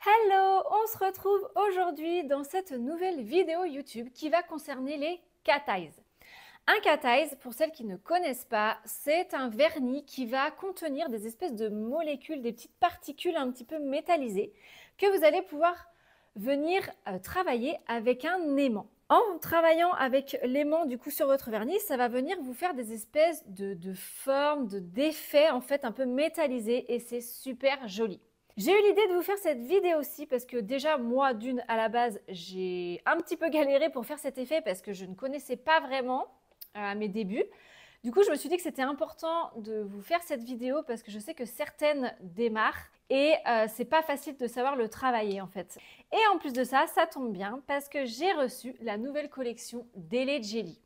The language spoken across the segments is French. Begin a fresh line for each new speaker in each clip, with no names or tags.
Hello, on se retrouve aujourd'hui dans cette nouvelle vidéo YouTube qui va concerner les cat eyes. Un cat eyes, pour celles qui ne connaissent pas, c'est un vernis qui va contenir des espèces de molécules, des petites particules un petit peu métallisées que vous allez pouvoir venir travailler avec un aimant. En travaillant avec l'aimant du coup sur votre vernis, ça va venir vous faire des espèces de formes, d'effets en fait un peu métallisés et c'est super joli. J'ai eu l'idée de vous faire cette vidéo-ci parce que déjà moi d'une à la base j'ai un petit peu galéré pour faire cet effet parce que je ne connaissais pas vraiment à mes débuts. Du coup je me suis dit que c'était important de vous faire cette vidéo parce que je sais que certaines démarrent et c'est pas facile de savoir le travailler en fait. Et en plus de ça, ça tombe bien parce que j'ai reçu la nouvelle collection d'Ele Jelly.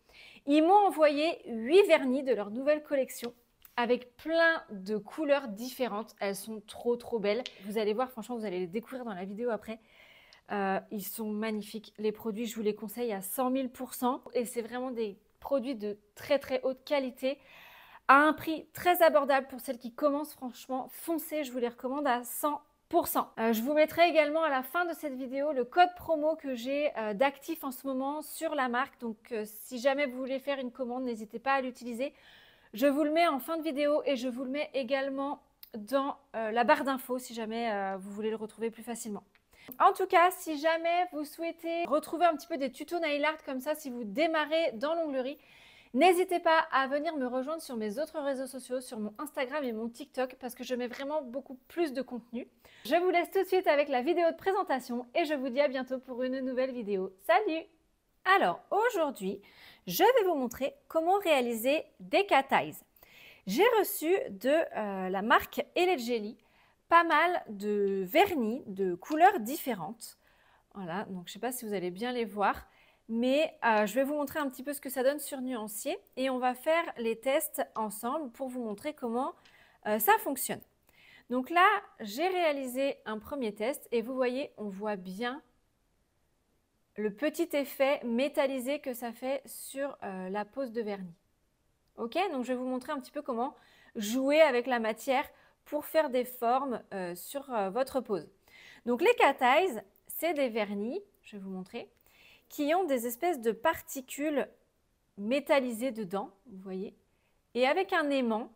Ils m'ont envoyé 8 vernis de leur nouvelle collection avec plein de couleurs différentes. Elles sont trop belles. Vous allez voir, franchement, vous allez les découvrir dans la vidéo après. Ils sont magnifiques. Les produits, je vous les conseille à 100 000 %. Et c'est vraiment des produits de très haute qualité à un prix très abordable pour celles qui commencent. Franchement, foncez, je vous les recommande à 100 %. Je vous mettrai également à la fin de cette vidéo le code promo que j'ai d'actif en ce moment sur la marque. Donc, si jamais vous voulez faire une commande, n'hésitez pas à l'utiliser. Je vous le mets en fin de vidéo et je vous le mets également dans la barre d'infos si jamais vous voulez le retrouver plus facilement. En tout cas, si jamais vous souhaitez retrouver un petit peu des tutos nail art comme ça, si vous démarrez dans l'onglerie, n'hésitez pas à venir me rejoindre sur mes autres réseaux sociaux, sur mon Instagram et mon TikTok parce que je mets vraiment beaucoup plus de contenu. Je vous laisse tout de suite avec la vidéo de présentation et je vous dis à bientôt pour une nouvelle vidéo. Salut! Alors aujourd'hui, je vais vous montrer comment réaliser des cat eyes. J'ai reçu de la marque Ele Jelly pas mal de vernis de couleurs différentes. Voilà, donc je ne sais pas si vous allez bien les voir, mais je vais vous montrer un petit peu ce que ça donne sur nuancier et on va faire les tests ensemble pour vous montrer comment ça fonctionne. Donc là, j'ai réalisé un premier test et vous voyez, on voit bien le petit effet métallisé que ça fait sur la pose de vernis. Ok, donc je vais vous montrer un petit peu comment jouer avec la matière pour faire des formes sur votre pose. Donc les cat eyes, c'est des vernis, je vais vous montrer, qui ont des espèces de particules métallisées dedans, vous voyez. Et avec un aimant,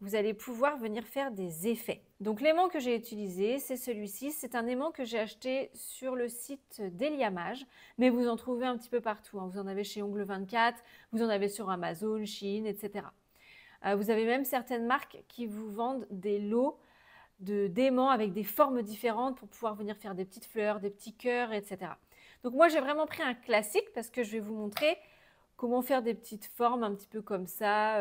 vous allez pouvoir venir faire des effets. Donc l'aimant que j'ai utilisé, c'est celui-ci. C'est un aimant que j'ai acheté sur le site d'Eliamage, mais vous en trouvez un petit peu partout. Vous en avez chez Ongle 24, vous en avez sur Amazon, Shein, etc. Vous avez même certaines marques qui vous vendent des lots d'aimants avec des formes différentes pour pouvoir venir faire des petites fleurs, des petits cœurs, etc. Donc moi, j'ai vraiment pris un classique parce que je vais vous montrer comment faire des petites formes un petit peu comme ça,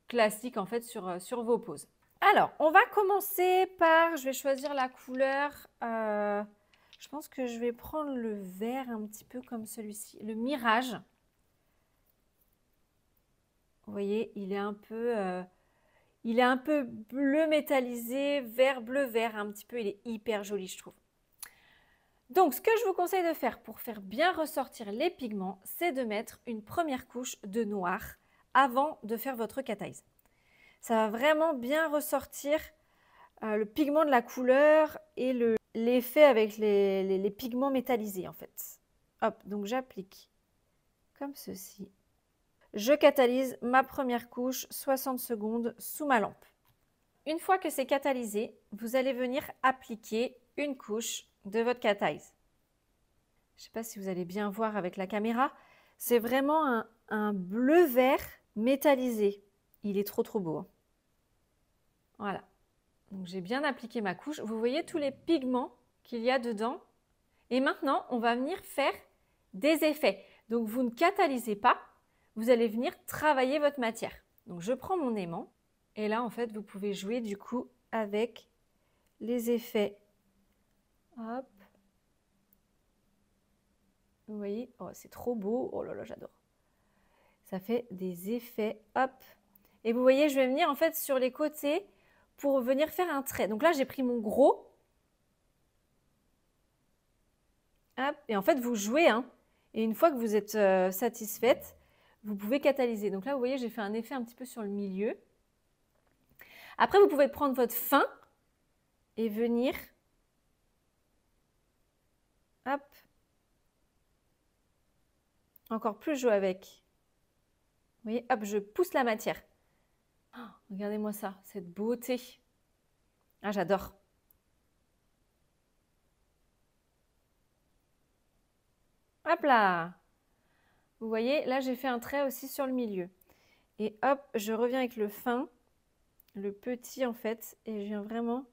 classique en fait sur vos poses. Alors, on va commencer par, je vais choisir la couleur, je pense que je vais prendre le vert un petit peu comme celui-ci, le Mirage. Vous voyez, il est un peu bleu métallisé, vert, bleu, vert un petit peu, il est hyper joli je trouve. Donc, ce que je vous conseille de faire pour faire bien ressortir les pigments, c'est de mettre une première couche de noir avant de faire votre cat eyes. Ça va vraiment bien ressortir le pigment de la couleur et l'effet avec les pigments métallisés en fait. Hop, donc j'applique comme ceci. Je catalyse ma première couche 60 secondes sous ma lampe. Une fois que c'est catalysé, vous allez venir appliquer une couche de votre cat eyes. Je ne sais pas si vous allez bien voir avec la caméra. C'est vraiment un bleu-vert métallisé. Il est trop beau. Hein. Voilà. Donc j'ai bien appliqué ma couche. Vous voyez tous les pigments qu'il y a dedans. Et maintenant, on va venir faire des effets. Donc vous ne catalysez pas. Vous allez venir travailler votre matière. Donc je prends mon aimant. Et là, en fait, vous pouvez jouer du coup avec les effets. Hop. Vous voyez, oh, c'est trop beau. Oh là là, j'adore. Ça fait des effets. Hop. Et vous voyez, je vais venir en fait sur les côtés pour venir faire un trait. Donc là, j'ai pris mon gros. Hop. Et en fait, vous jouez. Hein. Et une fois que vous êtes satisfaite, vous pouvez catalyser. Donc là, vous voyez, j'ai fait un effet un petit peu sur le milieu. Après, vous pouvez prendre votre fin et venir, hop, encore plus jouer avec. Vous voyez, hop, je pousse la matière. Oh, regardez-moi ça, cette beauté. Ah, j'adore. Hop là. Vous voyez, là, j'ai fait un trait aussi sur le milieu. Et hop, je reviens avec le fin, le petit en fait, et je viens vraiment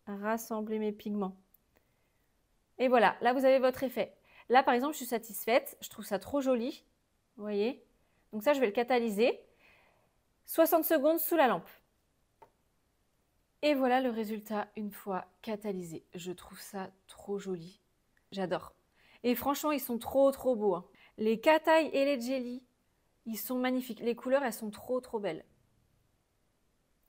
rassembler mes pigments. Et voilà, là, vous avez votre effet. Là, par exemple, je suis satisfaite. Je trouve ça trop joli. Vous voyez? Donc ça, je vais le catalyser. 60 secondes sous la lampe. Et voilà le résultat une fois catalysé. Je trouve ça trop joli. J'adore. Et franchement, ils sont trop beaux, hein. Les cat eye et les jelly, ils sont magnifiques. Les couleurs, elles sont trop belles.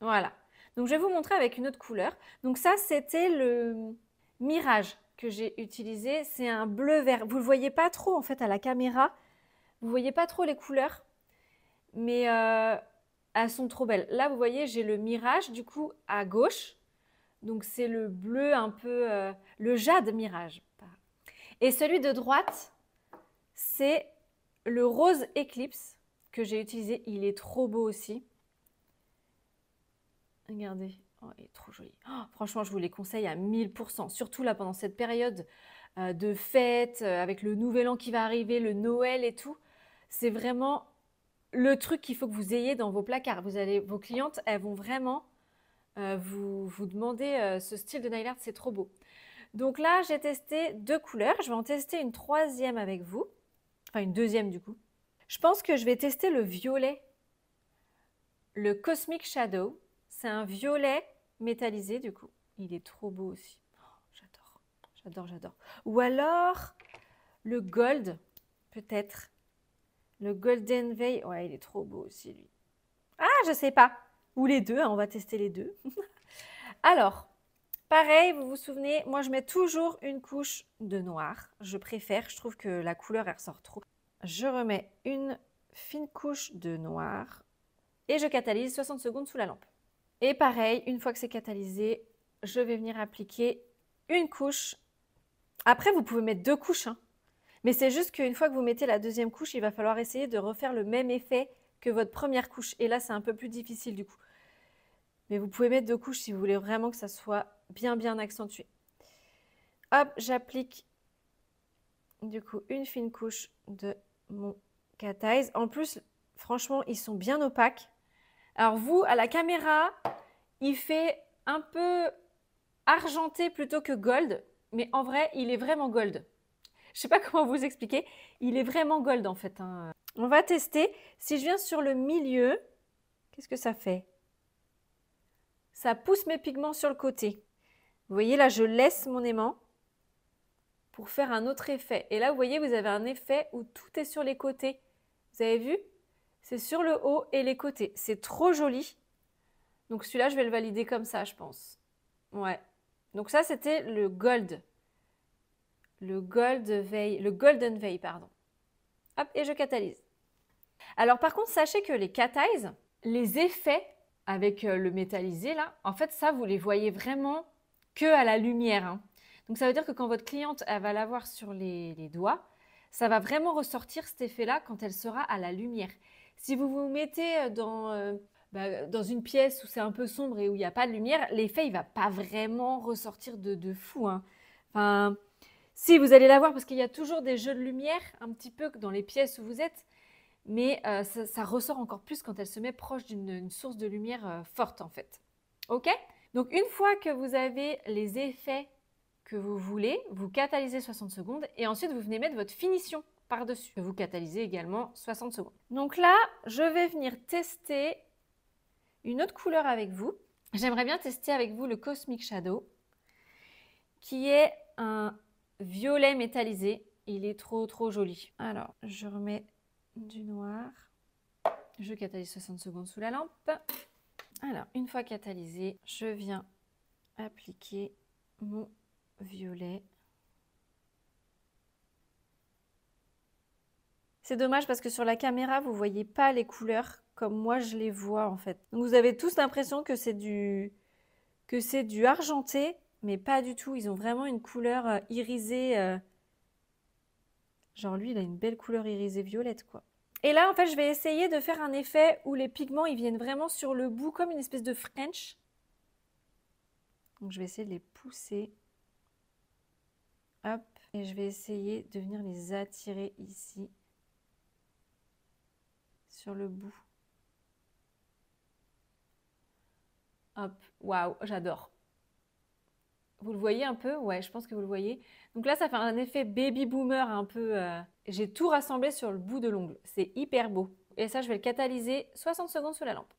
Voilà. Donc, je vais vous montrer avec une autre couleur. Donc ça, c'était le Mirage que j'ai utilisé. C'est un bleu-vert. Vous ne le voyez pas trop, en fait, à la caméra. Vous ne voyez pas trop les couleurs. Mais elles sont trop belles. Là, vous voyez, j'ai le Mirage, du coup, à gauche. Donc, c'est le bleu un peu... le jade Mirage. Et celui de droite, c'est le rose Eclipse que j'ai utilisé. Il est trop beau aussi. Regardez. Oh, il est trop joli. Oh, franchement, je vous les conseille à 1000%. Surtout là, pendant cette période de fête, avec le nouvel an qui va arriver, le Noël et tout. C'est vraiment le truc qu'il faut que vous ayez dans vos placards. Vos clientes, elles vont vraiment vous demander ce style de nail art. C'est trop beau. Donc là, j'ai testé 2 couleurs. Je vais en tester une troisième avec vous. Enfin, une deuxième du coup. Je pense que je vais tester le violet. Le Cosmic Shadow. C'est un violet métallisé du coup. Il est trop beau aussi. Oh, j'adore. Ou alors le gold, peut-être. Le Golden Veil. Ouais, il est trop beau aussi lui. Ah, je sais pas. Ou les deux, hein, on va tester les deux. Alors, pareil, vous vous souvenez, moi je mets toujours une couche de noir. Je préfère, je trouve que la couleur elle ressort trop. Je remets une fine couche de noir et je catalyse 60 secondes sous la lampe. Et pareil, une fois que c'est catalysé, je vais venir appliquer une couche. Après, vous pouvez mettre 2 couches, hein. Mais c'est juste qu'une fois que vous mettez la deuxième couche, il va falloir essayer de refaire le même effet que votre première couche. Et là, c'est un peu plus difficile du coup. Mais vous pouvez mettre 2 couches si vous voulez vraiment que ça soit bien accentué. Hop, j'applique du coup une fine couche de mon cat eyes. En plus, franchement, ils sont bien opaques. Alors vous, à la caméra, il fait un peu argenté plutôt que gold. Mais en vrai, il est vraiment gold. Je ne sais pas comment vous expliquer. Il est vraiment gold en fait, hein. On va tester. Si je viens sur le milieu, qu'est-ce que ça fait? Ça pousse mes pigments sur le côté. Vous voyez, là, je laisse mon aimant pour faire un autre effet. Et là, vous voyez, vous avez un effet où tout est sur les côtés. Vous avez vu? C'est sur le haut et les côtés. C'est trop joli. Donc celui-là, je vais le valider comme ça, je pense. Ouais. Donc ça, c'était le gold. Le Golden Veil, pardon. Hop, et je catalyse. Alors par contre, sachez que les cat eyes, les effets avec le métallisé là, en fait ça vous les voyez vraiment que à la lumière, hein. Donc ça veut dire que quand votre cliente elle va l'avoir sur les doigts, ça va vraiment ressortir cet effet là quand elle sera à la lumière. Si vous vous mettez dans une pièce où c'est un peu sombre et où il n'y a pas de lumière, l'effet il va pas vraiment ressortir de fou, hein. Enfin, si vous allez l'avoir parce qu'il y a toujours des jeux de lumière un petit peu dans les pièces où vous êtes. Mais ça ressort encore plus quand elle se met proche d'une source de lumière forte en fait. Ok? Donc une fois que vous avez les effets que vous voulez, vous catalysez 60 secondes et ensuite vous venez mettre votre finition par-dessus. Vous catalysez également 60 secondes. Donc là, je vais venir tester une autre couleur avec vous. J'aimerais bien tester avec vous le Cosmic Shadow qui est un violet métallisé. Il est trop joli. Alors, je remets du noir. Je catalyse 60 secondes sous la lampe. Alors, une fois catalysé, je viens appliquer mon violet. C'est dommage parce que sur la caméra, vous ne voyez pas les couleurs comme moi je les vois en fait. Donc vous avez tous l'impression que c'est du argenté, mais pas du tout. Ils ont vraiment une couleur irisée. Genre lui, il a une belle couleur irisée violette, quoi. Et là, en fait, je vais essayer de faire un effet où les pigments, ils viennent vraiment sur le bout, comme une espèce de French. Donc je vais essayer de les pousser. Hop. Et je vais essayer de venir les attirer ici, sur le bout. Hop. Waouh, j'adore. Vous le voyez un peu? Ouais, je pense que vous le voyez. Donc là, ça fait un effet baby boomer un peu. J'ai tout rassemblé sur le bout de l'ongle. C'est hyper beau. Et ça, je vais le catalyser 60 secondes sous la lampe.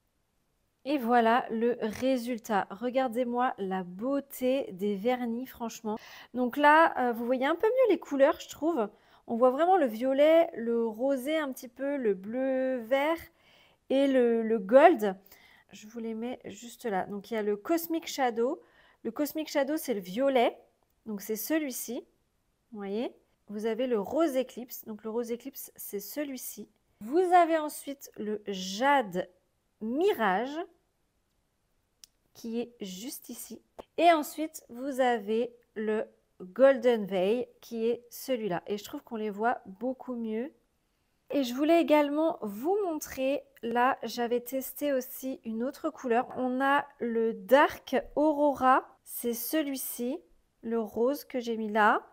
Et voilà le résultat. Regardez-moi la beauté des vernis, franchement. Donc là, vous voyez un peu mieux les couleurs, je trouve. On voit vraiment le violet, le rosé un petit peu, le bleu vert et le gold. Je vous les mets juste là. Donc il y a le Cosmic Shadow. Le Cosmic Shadow, c'est le violet. Donc c'est celui-ci. Vous voyez? Vous avez le Rose Eclipse. Donc le Rose Eclipse, c'est celui-ci. Vous avez ensuite le Jade Mirage, qui est juste ici. Et ensuite, vous avez le Golden Veil, qui est celui-là. Et je trouve qu'on les voit beaucoup mieux. Et je voulais également vous montrer, là, j'avais testé aussi une autre couleur. On a le Dark Aurora, c'est celui-ci, le rose que j'ai mis là.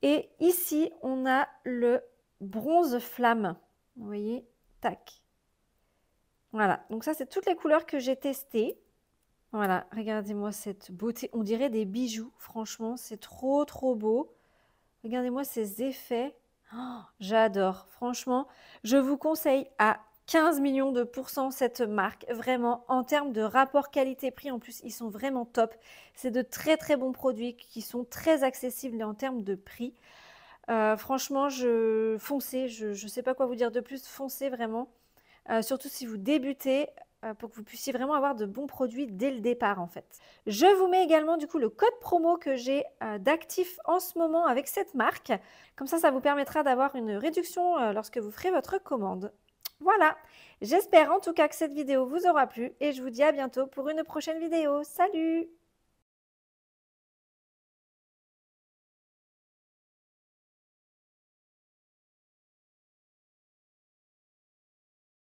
Et ici, on a le Bronze Flamme. Vous voyez, tac. Voilà, donc ça, c'est toutes les couleurs que j'ai testées. Voilà, regardez-moi cette beauté. On dirait des bijoux, franchement, c'est trop, trop beau. Regardez-moi ces effets. Oh, j'adore, franchement. Je vous conseille à 15 millions de pourcents cette marque. Vraiment, en termes de rapport qualité-prix, en plus, ils sont vraiment top. C'est de très, très bons produits qui sont très accessibles en termes de prix. Franchement, foncez, je ne sais pas quoi vous dire de plus, foncez vraiment. Surtout si vous débutez, pour que vous puissiez vraiment avoir de bons produits dès le départ en fait. Je vous mets également du coup le code promo que j'ai d'actif en ce moment avec cette marque. Comme ça vous permettra d'avoir une réduction lorsque vous ferez votre commande. Voilà, j'espère en tout cas que cette vidéo vous aura plu et je vous dis à bientôt pour une prochaine vidéo. Salut!